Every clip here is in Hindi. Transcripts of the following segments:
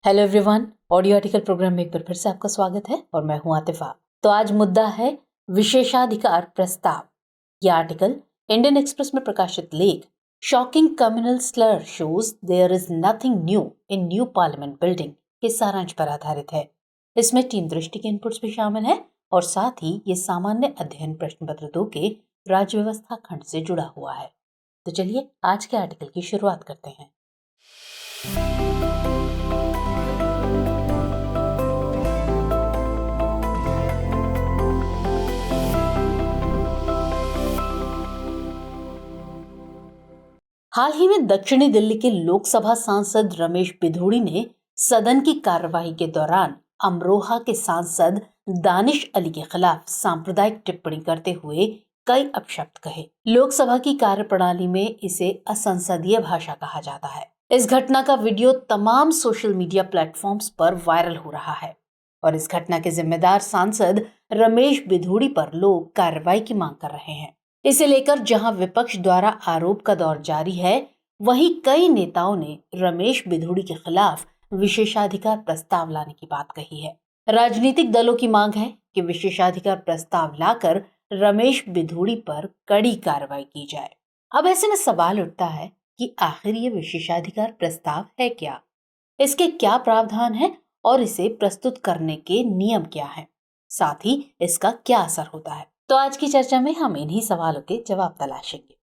Hello everyone, audio article programme में एक बार फिर से आपका स्वागत है और मैं हूं आतिफा। तो आज मुद्दा है विशेषाधिकार प्रस्ताव। यह आर्टिकल इंडियन एक्सप्रेस में प्रकाशित लेख shocking communal slur shows there is nothing new in new parliament building के सारांश पर आधारित है। इसमें टीम दृष्टि के इनपुट्स भी शामिल है और साथ ही ये सामान्य अध्ययन प्रश्न पत्र 2 के राज्य व्यवस्था खंड से जुड़ा हुआ है। तो चलिए आज के आर्टिकल की शुरुआत करते हैं। हाल ही में दक्षिणी दिल्ली के लोकसभा सांसद रमेश बिधूड़ी ने सदन की कार्यवाही के दौरान अमरोहा के सांसद दानिश अली के खिलाफ सांप्रदायिक टिप्पणी करते हुए कई अपशब्द कहे। लोकसभा की कार्यप्रणाली में इसे असंसदीय भाषा कहा जाता है। इस घटना का वीडियो तमाम सोशल मीडिया प्लेटफॉर्म्स पर वायरल हो रहा है और इस घटना के जिम्मेदार सांसद रमेश बिधूड़ी पर लोग कार्रवाई की मांग कर रहे हैं। इसे लेकर जहां विपक्ष द्वारा आरोप का दौर जारी है, वहीं कई नेताओं ने रमेश बिधूड़ी के खिलाफ विशेषाधिकार प्रस्ताव लाने की बात कही है। राजनीतिक दलों की मांग है कि विशेषाधिकार प्रस्ताव लाकर रमेश बिधूड़ी पर कड़ी कार्रवाई की जाए। अब ऐसे में सवाल उठता है कि आखिर ये विशेषाधिकार प्रस्ताव है क्या, इसके क्या प्रावधान है और इसे प्रस्तुत करने के नियम क्या हैं, साथ ही इसका क्या असर होता है। तो आज की चर्चा में हम इन्हीं सवालों के जवाब तलाशेंगे।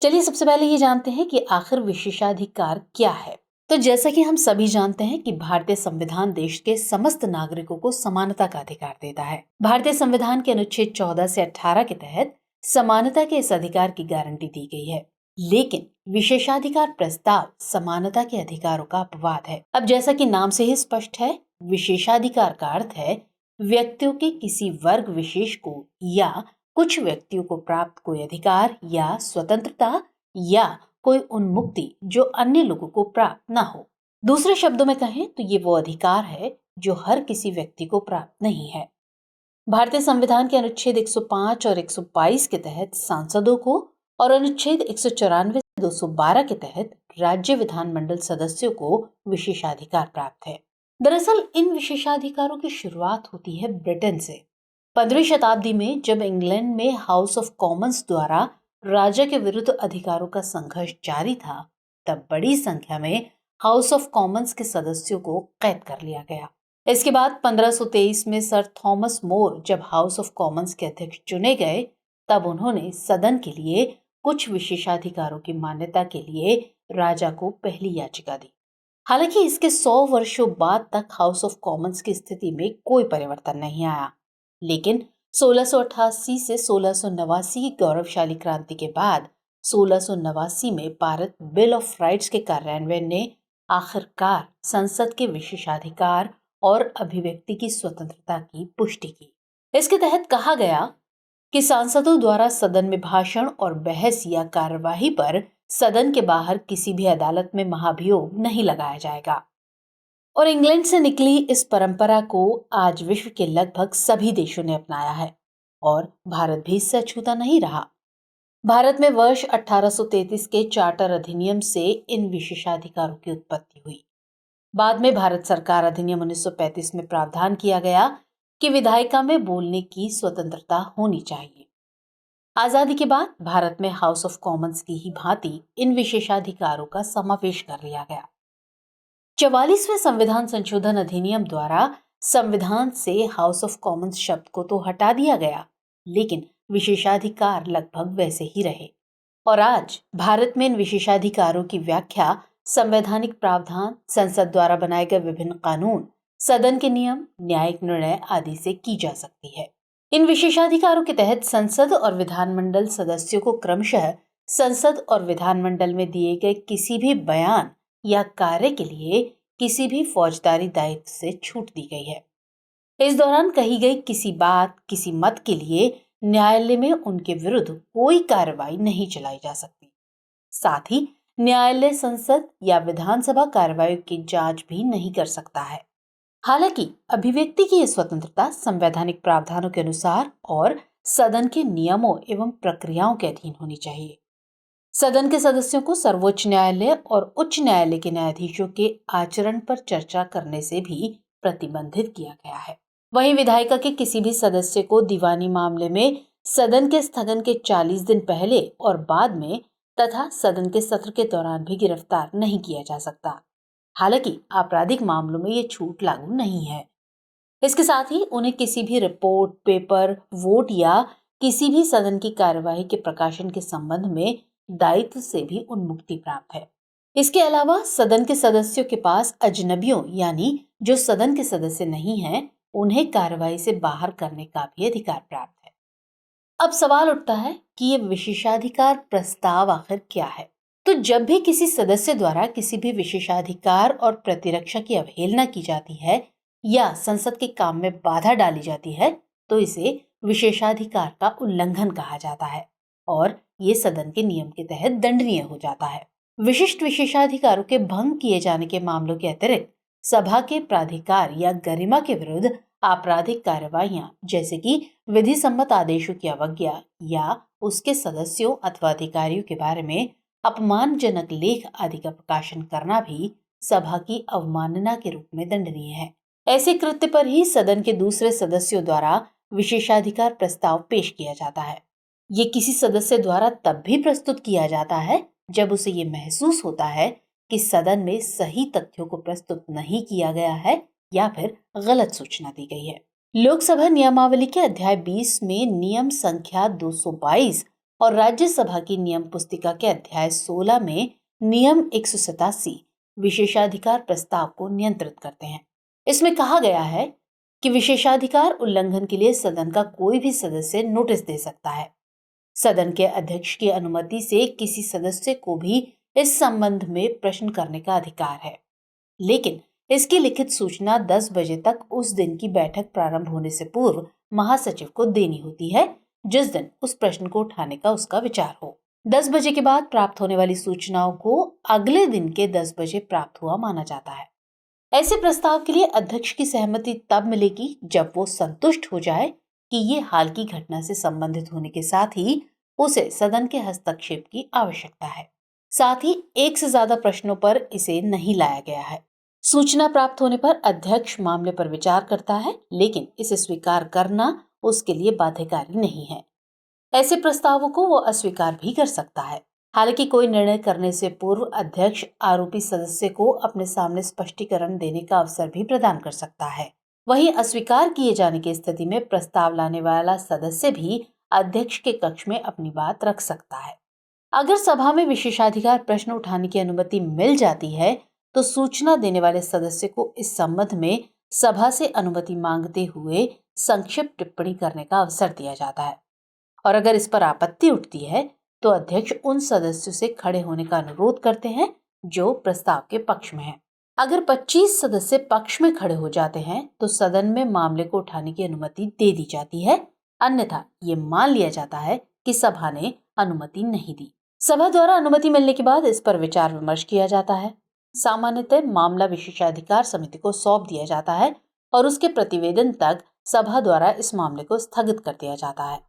चलिए सबसे पहले ये जानते हैं कि आखिर विशेषाधिकार क्या है। तो जैसा कि हम सभी जानते हैं कि भारतीय संविधान देश के समस्त नागरिकों को समानता का अधिकार देता है। भारतीय संविधान के अनुच्छेद 14 से 18 के तहत समानता के इस अधिकार की गारंटी दी गई है, लेकिन विशेषाधिकार प्रस्ताव समानता के अधिकारों का अपवाद है। अब जैसा कि नाम से ही स्पष्ट है, विशेषाधिकार का अर्थ है व्यक्तियों के किसी वर्ग विशेष को या कुछ व्यक्तियों को प्राप्त कोई अधिकार या स्वतंत्रता या कोई उन्मुक्ति जो अन्य लोगों को प्राप्त न हो। दूसरे शब्दों में कहें तो ये वो अधिकार है जो हर किसी व्यक्ति को प्राप्त नहीं है। भारतीय संविधान के अनुच्छेद 105 और 122 के तहत सांसदों को और अनुच्छेद 194 से 212 के तहत राज्य विधानमंडल सदस्यों को विशेषाधिकार प्राप्त है। दरअसल इन विशेषाधिकारों की शुरुआत होती है ब्रिटेन से। 15वीं शताब्दी में जब इंग्लैंड में हाउस ऑफ कॉमन्स द्वारा राजा के विरुद्ध अधिकारों का संघर्ष जारी था, तब बड़ी संख्या में हाउस ऑफ कॉमन्स के सदस्यों को कैद कर लिया गया। इसके बाद 1523 में सर थॉमस मोर जब हाउस ऑफ कॉमन्स के अध्यक्ष चुने गए, तब उन्होंने सदन के लिए कुछ विशेषाधिकारों की मान्यता के लिए राजा को पहली याचिका दी। हालांकि इसके 100 वर्षों बाद तक हाउस ऑफ कॉमन्स की स्थिति में कोई परिवर्तन नहीं आया, लेकिन 1688 से 1689 की गौरवशाली क्रांति के बाद 1689 में पारित बिल ऑफ राइट्स के कार्यान्वयन ने आखिरकार संसद के विशेषाधिकार और अभिव्यक्ति की स्वतंत्रता की पुष्टि की। इसके तहत कहा गया कि सांसदों द्वारा सदन में भाषण और बहस या कार्यवाही पर सदन के बाहर किसी भी अदालत में महाभियोग नहीं लगाया जाएगा। और इंग्लैंड से निकली इस परंपरा को आज विश्व के लगभग सभी देशों ने अपनाया है और भारत भी इससे अछूता नहीं रहा। भारत में वर्ष 1833 के चार्टर अधिनियम से इन विशेषाधिकारों की उत्पत्ति हुई। बाद में भारत सरकार अधिनियम 1935 में प्रावधान किया गया कि विधायिका में बोलने की स्वतंत्रता होनी चाहिए। आजादी के बाद भारत में हाउस ऑफ कॉमन्स की ही भांति इन विशेषाधिकारों का समावेश कर लिया गया। 44वें संविधान संशोधन अधिनियम द्वारा संविधान से हाउस ऑफ कॉमन्स शब्द को तो हटा दिया गया, लेकिन विशेषाधिकार लगभग वैसे ही रहे। और आज भारत में इन विशेषाधिकारों की व्याख्या संवैधानिक प्रावधान, संसद द्वारा बनाए गए विभिन्न कानून, सदन के नियम, न्यायिक निर्णय आदि से की जा सकती है। इन विशेषाधिकारों के तहत संसद और विधानमंडल सदस्यों को क्रमशः संसद और विधानमंडल में दिए गए किसी भी बयान या कार्य के लिए किसी भी फौजदारी दायित्व से छूट दी गई है। इस दौरान कही गई किसी बात, किसी मत के लिए न्यायालय में उनके विरुद्ध कोई कार्रवाई नहीं चलाई जा सकती। साथ ही न्यायालय संसद या विधानसभा कार्रवाई की जांच भी नहीं कर सकता है। हालांकि अभिव्यक्ति की यह स्वतंत्रता संवैधानिक प्रावधानों के अनुसार और सदन के नियमों एवं प्रक्रियाओं के अधीन होनी चाहिए। सदन के सदस्यों को सर्वोच्च न्यायालय और उच्च न्यायालय के न्यायाधीशों के आचरण पर चर्चा करने से भी प्रतिबंधित किया गया है। वहीं विधायिका के किसी भी सदस्य को दीवानी मामले में सदन के स्थगन के 40 दिन पहले और बाद में तथा सदन के सत्र के दौरान भी गिरफ्तार नहीं किया जा सकता। हालांकि आपराधिक मामलों में ये छूट लागू नहीं है। इसके साथ ही उन्हें किसी भी रिपोर्ट, पेपर, वोट या किसी भी सदन की कार्यवाही के प्रकाशन के संबंध में दायित्व से भी उन्मुक्ति प्राप्त है। इसके अलावा सदन के सदस्यों के पास अजनबियों यानी जो सदन के सदस्य नहीं हैं, उन्हें कार्यवाही से बाहर करने का भी अधिकार प्राप्त है। अब सवाल उठता है कि ये विशेषाधिकार प्रस्ताव आखिर क्या है? तो जब भी किसी सदस्य द्वारा किसी भी विशेषाधिकार और प्रतिरक्षा की अवहेलना की जाती है या संसद के काम में बाधा डाली जाती है, तो इसे विशेषाधिकार का उल्लंघन कहा जाता है और ये सदन के नियम के तहत दंडनीय हो जाता है। विशिष्ट विशेषाधिकारों के भंग किए जाने के मामलों के अतिरिक्त सभा के प्राधिकार या गरिमा के विरुद्ध आपराधिक कार्यवाहियां जैसे कि विधि सम्मत आदेशों की अवज्ञा या उसके सदस्यों अथवा अधिकारियों के बारे में अपमानजनक लेख आदि का प्रकाशन करना भी सभा की अवमानना के रूप में दंडनीय है। ऐसे कृत्य पर ही सदन के दूसरे सदस्यों द्वारा विशेषाधिकार प्रस्ताव पेश किया जाता है। ये किसी सदस्य द्वारा तब भी प्रस्तुत किया जाता है जब उसे ये महसूस होता है कि सदन में सही तथ्यों को प्रस्तुत नहीं किया गया है या फिर गलत सूचना दी गई है। लोकसभा नियमावली के अध्याय 20 में नियम संख्या 222 और राज्यसभा की नियम पुस्तिका के अध्याय 16 में नियम 187 विशेषाधिकार प्रस्ताव को नियंत्रित करते हैं। इसमें कहा गया है कि विशेषाधिकार उल्लंघन के लिए सदन का कोई भी सदस्य नोटिस दे सकता है। सदन के अध्यक्ष की अनुमति से किसी सदस्य को भी इस संबंध में प्रश्न करने का अधिकार है, लेकिन इसकी लिखित सूचना 10 बजे तक उस दिन की बैठक प्रारंभ होने से पूर्व महासचिव को देनी होती है, जिस दिन उस प्रश्न को उठाने का उसका विचार हो। 10 बजे के बाद प्राप्त होने वाली सूचनाओं को अगले दिन के 10 बजे प्राप्त हुआ माना जाता है। ऐसे प्रस्ताव के लिए अध्यक्ष की सहमति तब मिलेगी जब वो संतुष्ट हो जाए कि ये हाल की घटना से संबंधित होने के साथ ही उसे सदन के हस्तक्षेप की आवश्यकता है। साथ ही एक से ज्यादा प्रश्नों पर इसे नहीं लाया गया है। सूचना प्राप्त होने पर अध्यक्ष मामले पर विचार करता है, लेकिन इसे स्वीकार करना उसके लिए बाध्यकारी नहीं है। ऐसे प्रस्तावों को वो अस्वीकार भी कर सकता है। हालांकि कोई निर्णय करने से पूर्व अध्यक्ष आरोपी सदस्य को अपने सामने स्पष्टीकरण देने का अवसर भी प्रदान कर सकता है। वहीं अस्वीकार किए जाने की स्थिति में प्रस्ताव लाने वाला सदस्य भी अध्यक्ष के कक्ष में अपनी बात रख सकता है। अगर सभा में विशेषाधिकार प्रश्न उठाने की अनुमति मिल जाती है तो सूचना देने वाले सदस्य को इस संबंध में सभा से अनुमति मांगते हुए संक्षिप्त टिप्पणी करने का अवसर दिया जाता है और अगर इस पर आपत्ति उठती है तो अध्यक्ष उन सदस्यों से खड़े होने का अनुरोध करते हैं जो प्रस्ताव के पक्ष में हैं। अगर 25 सदस्य पक्ष में खड़े हो जाते हैं तो सदन में मामले को उठाने की अनुमति दे दी जाती है, अन्यथा ये मान लिया जाता है कि सभा ने अनुमति नहीं दी। सभा द्वारा अनुमति मिलने के बाद इस पर विचार विमर्श किया जाता है। सामान्यतः मामला विशेषाधिकार समिति को सौंप दिया जाता है और उसके प्रतिवेदन तक सभा द्वारा इस मामले को स्थगित कर दिया जाता है।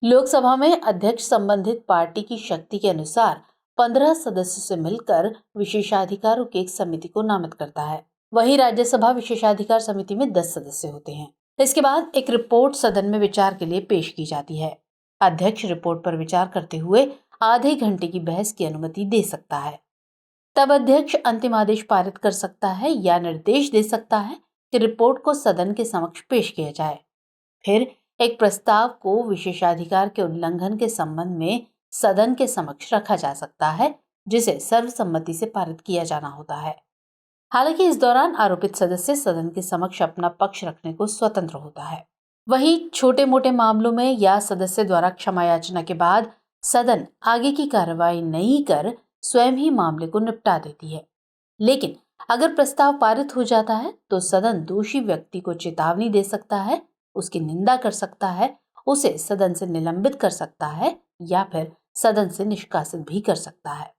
लोकसभा में अध्यक्ष संबंधित पार्टी की शक्ति के अनुसार 15 सदस्यों से मिलकर विशेषाधिकारों की एक समिति को नामित करता है। वहीं राज्यसभा विशेषाधिकार समिति में 10 सदस्य होते हैं। इसके बाद एक रिपोर्ट सदन में विचार के लिए पेश की जाती है। अध्यक्ष रिपोर्ट पर विचार करते हुए आधे घंटे की बहस की अनुमति दे सकता है। तब अध्यक्ष अंतिम आदेश पारित कर सकता है या निर्देश दे सकता है कि रिपोर्ट को सदन के समक्ष पेश किया जाए। फिर एक प्रस्ताव को विशेषाधिकार के उल्लंघन के संबंध में सदन के समक्ष रखा जा सकता है, जिसे सर्वसम्मति से पारित किया जाना होता है। हालांकि इस दौरान आरोपित सदस्य सदन के समक्ष अपना पक्ष रखने को स्वतंत्र होता है। वहीं छोटे मोटे मामलों में या सदस्य द्वारा क्षमा याचना के बाद सदन आगे की कार्रवाई नहीं कर स्वयं ही मामले को निपटा देती है। लेकिन अगर प्रस्ताव पारित हो जाता है तो सदन दोषी व्यक्ति को चेतावनी दे सकता है, उसकी निंदा कर सकता है, उसे सदन से निलंबित कर सकता है या फिर सदन से निष्कासित भी कर सकता है।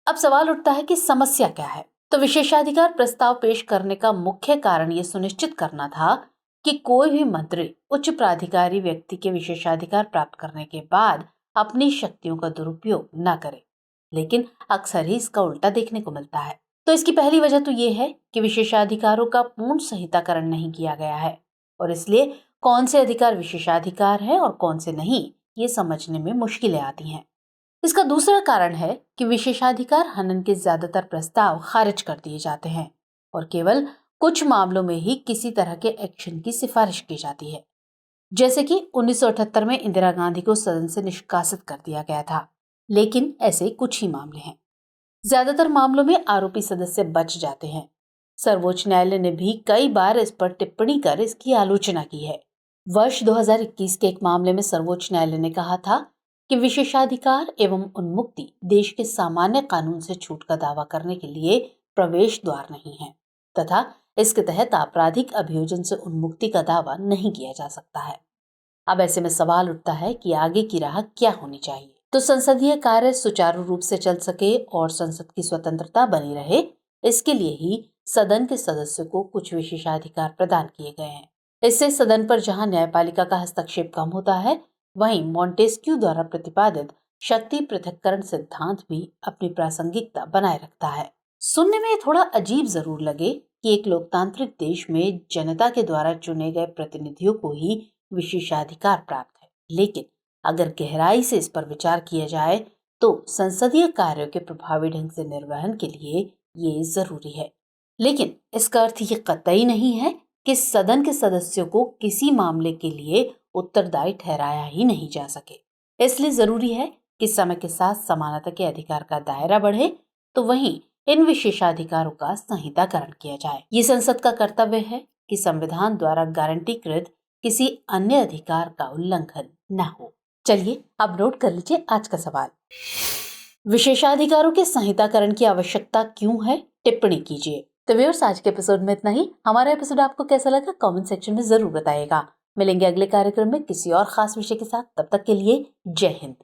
अब सवाल उठता है कि समस्या क्या है? तो विशेषाधिकार प्रस्ताव पेश करने का मुख्य कारण ये सुनिश्चित करना था कि कोई भी मंत्री उच्च प्राधिकारी व्यक्ति के विशेषाधिकार प्राप्त करने के बाद अपनी शक्तियों का दुरुपयोग न करे। लेकिन अक्सर ही इसका उल्टा देखने को मिलता है। तो इसकी पहली वजह तो ये है कि विशेषाधिकारों का पूर्ण संहिताकरण नहीं किया गया है और इसलिए कौन से अधिकार विशेषाधिकार है और कौन से नहीं, ये समझने में मुश्किलें आती हैं। इसका दूसरा कारण है कि विशेषाधिकार हनन के ज्यादातर प्रस्ताव खारिज कर दिए जाते हैं और केवल कुछ मामलों में ही किसी तरह के एक्शन की सिफारिश की जाती है। जैसे कि 1978 में इंदिरा गांधी को सदन से निष्कासित कर दिया गया था, लेकिन ऐसे कुछ ही मामले हैं। ज्यादातर मामलों में आरोपी सदस्य बच जाते हैं। सर्वोच्च न्यायालय ने भी कई बार इस पर टिप्पणी कर इसकी आलोचना की है। वर्ष 2021 के एक मामले में सर्वोच्च न्यायालय ने कहा था कि विशेषाधिकार एवं उन्मुक्ति देश के सामान्य कानून से छूट का दावा करने के लिए प्रवेश द्वार नहीं है तथा इसके तहत आपराधिक अभियोजन से उन्मुक्ति का दावा नहीं किया जा सकता है। अब ऐसे में सवाल उठता है कि आगे की राह क्या होनी चाहिए। तो संसदीय कार्य सुचारू रूप से चल सके और संसद की स्वतंत्रता बनी रहे, इसके लिए ही सदन के सदस्यों को कुछ विशेषाधिकार प्रदान किए गए हैं। इससे सदन पर जहां न्यायपालिका का हस्तक्षेप कम होता है, वहीं मॉन्टेस्क्यू द्वारा प्रतिपादित शक्ति पृथक्करण सिद्धांत भी अपनी प्रासंगिकता बनाए रखता है। सुनने में थोड़ा अजीब जरूर लगे कि एक लोकतांत्रिक देश में जनता के द्वारा चुने गए प्रतिनिधियों को ही विशेषाधिकार प्राप्त है, लेकिन अगर गहराई से इस पर विचार किया जाए तो संसदीय कार्यों के प्रभावी ढंग से निर्वहन के लिए ये जरूरी है। लेकिन इसका अर्थ ये कतई नहीं है कि सदन के सदस्यों को किसी मामले के लिए उत्तरदायी ठहराया ही नहीं जा सके। इसलिए जरूरी है कि समय के साथ समानता के अधिकार का दायरा बढ़े, तो वहीं इन विशेषाधिकारों का संहिताकरण किया जाए। ये संसद का कर्तव्य है कि संविधान द्वारा गारंटीकृत किसी अन्य अधिकार का उल्लंघन न हो। चलिए अब नोट कर लीजिए आज का सवाल। विशेषाधिकारों के संहिताकरण की आवश्यकता क्यों है, टिप्पणी कीजिए। तो व्यूअर्स, आज के एपिसोड में इतना ही। हमारा एपिसोड आपको कैसा लगा कमेंट सेक्शन में जरूर बताइएगा। मिलेंगे अगले कार्यक्रम में किसी और खास विषय के साथ। तब तक के लिए जय हिंद।